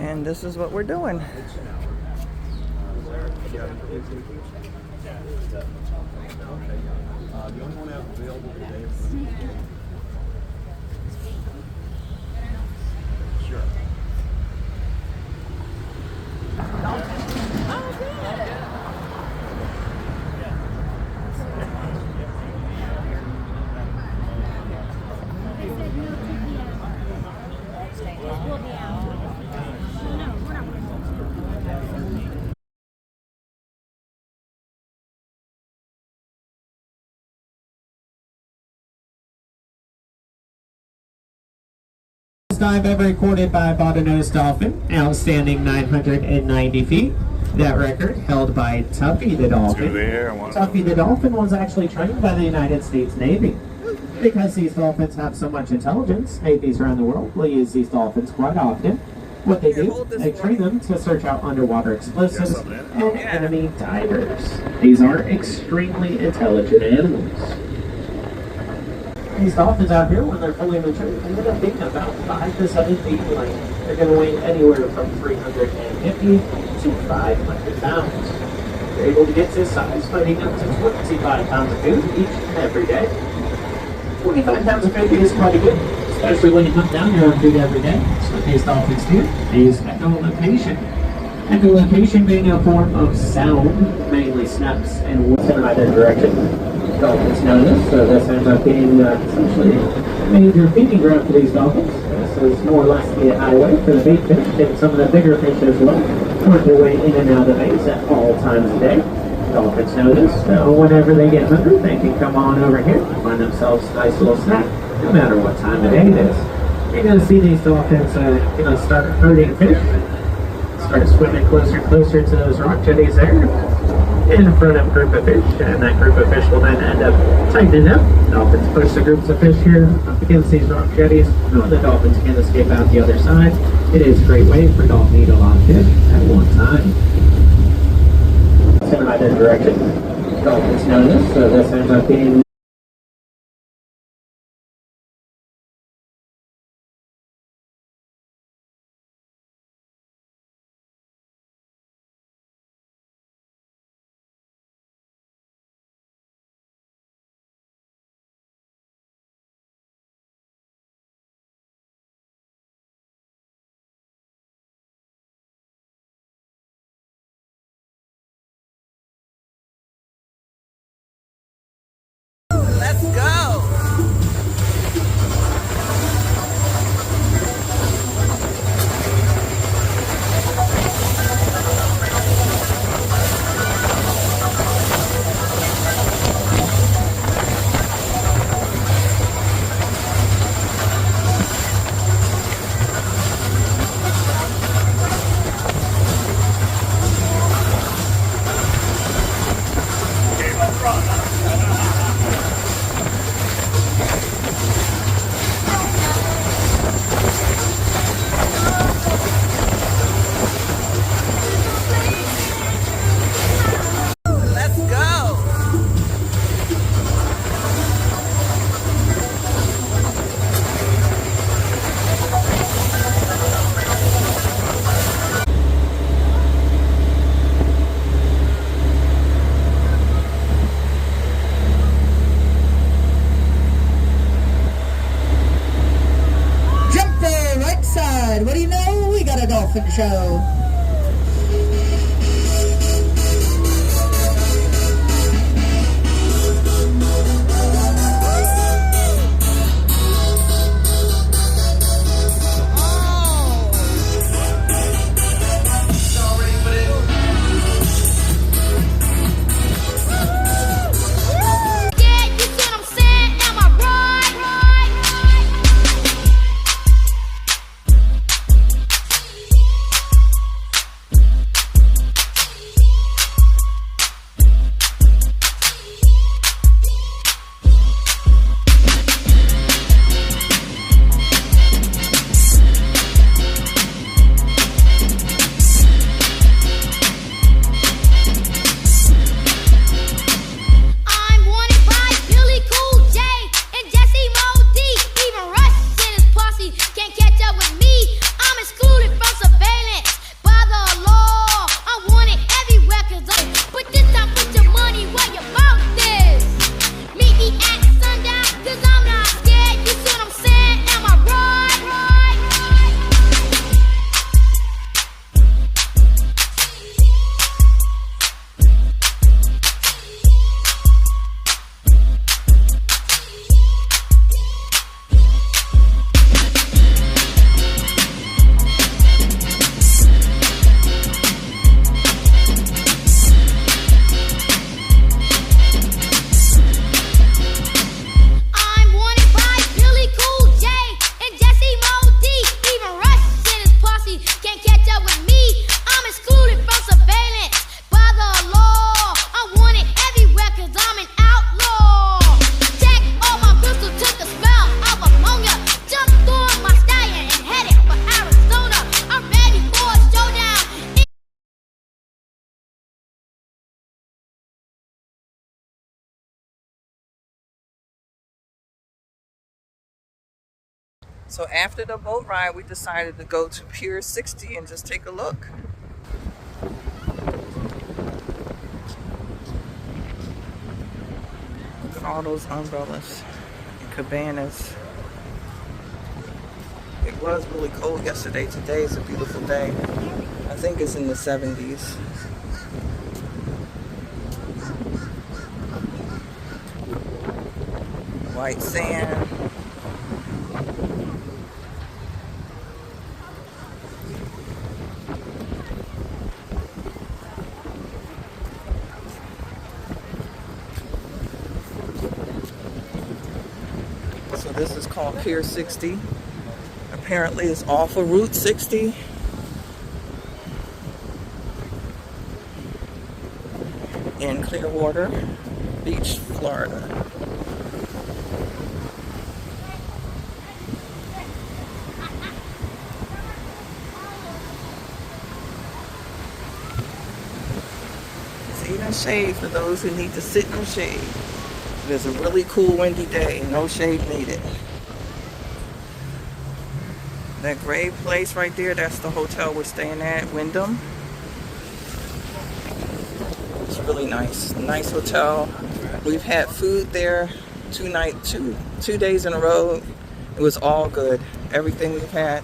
and this is what we're doing. The only one available today. Sure. Dive ever recorded by a bottlenose dolphin, outstanding 990 feet. That record held by Tuffy the Dolphin. Tuffy the Dolphin was actually trained by the United States Navy. Because these dolphins have so much intelligence, navies around the world will use these dolphins quite often. What they do, they train them to search out underwater explosives and enemy divers. These are extremely intelligent animals. These dolphins out here, when they're fully mature, end up being about 5 to 7 feet in length. They're going to weigh anywhere from 350 to 500 pounds. They're able to get to this size by eating up to 25 pounds of food each and every day. 25 pounds of food is quite good, especially when you hunt down your own food every day. So what these dolphins do, they use echolocation. Echolocation being a form of sound, mainly snaps and what's in either direction. Dolphins know this, so this ends up being essentially a major feeding ground for these dolphins. This is more or less the highway for the bait fish and some of the bigger fish as well. Work their way in and out of the baits at all times of day. Dolphins know this, so whenever they get hungry, they can come on over here and find themselves a nice little snack, no matter what time of day it is. You're going to see these dolphins start herding fish, start swimming closer and closer to those rock jetties there in front of a group of fish, and that group of fish will then end up tightening up. Dolphins push the groups of fish here up against these rock jetties, knowing the dolphins can escape out the other side. It is a great way for dolphins to eat a lot of fish at one time. In either direction. Dolphins know this, so this ends up being Let's go! What do you know? We got a dolphin show. So after the boat ride, we decided to go to Pier 60 and just take a look. Look at all those umbrellas and cabanas. It was really cold yesterday. Today is a beautiful day. I think it's in the 70s. White sand. So this is called Pier 60. Apparently it's off of Route 60. In Clearwater Beach, Florida. It's even shade for those who need to sit in the shade. It is a really cool windy day, no shade needed. That gray place right there, that's the hotel we're staying at, Wyndham. It's really nice. Nice hotel. We've had food there two days in a row. It was all good. Everything we've had